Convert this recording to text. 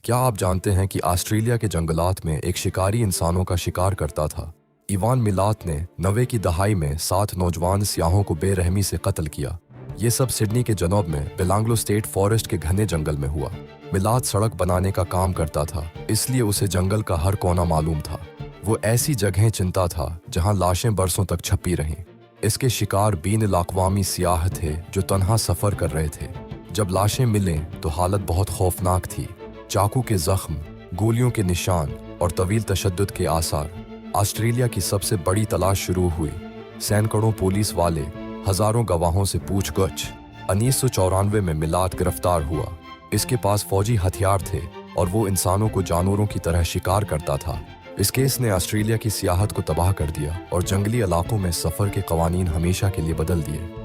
क्या आप जानते हैं कि ऑस्ट्रेलिया के जंगलात में एक शिकारी इंसानों का शिकार करता था? इवान मिलात ने 90 की दहाई में 7 नौजवान सियाहों को बेरहमी से कत्ल किया। ये सब सिडनी के जनूब में बेलांगलो स्टेट फॉरेस्ट के घने जंगल में हुआ। मिलात सड़क बनाने का काम करता था, इसलिए उसे जंगल का हर कोना मालूम था। वो ऐसी जगहें चिंता था जहां लाशें बरसों तक छपी रहीं। इसके शिकार बीन अक़वामी सियाह थे जो तन्हा सफर कर रहे थे। जब लाशें मिलें तो हालत बहुत खौफनाक थी। चाकू के जख्म, गोलियों के निशान और तवील तशद्दुद के आसार। ऑस्ट्रेलिया की सबसे बड़ी तलाश शुरू हुई। सैकड़ों पुलिस वाले, हजारों गवाहों से पूछगछ। 1994 में मिलात गिरफ्तार हुआ। इसके पास फौजी हथियार थे और वो इंसानों को जानवरों की तरह शिकार करता था। इस केस ने ऑस्ट्रेलिया की सियाहत को तबाह कर दिया और जंगली इलाकों में सफर के कवानीन हमेशा के लिए बदल दिए।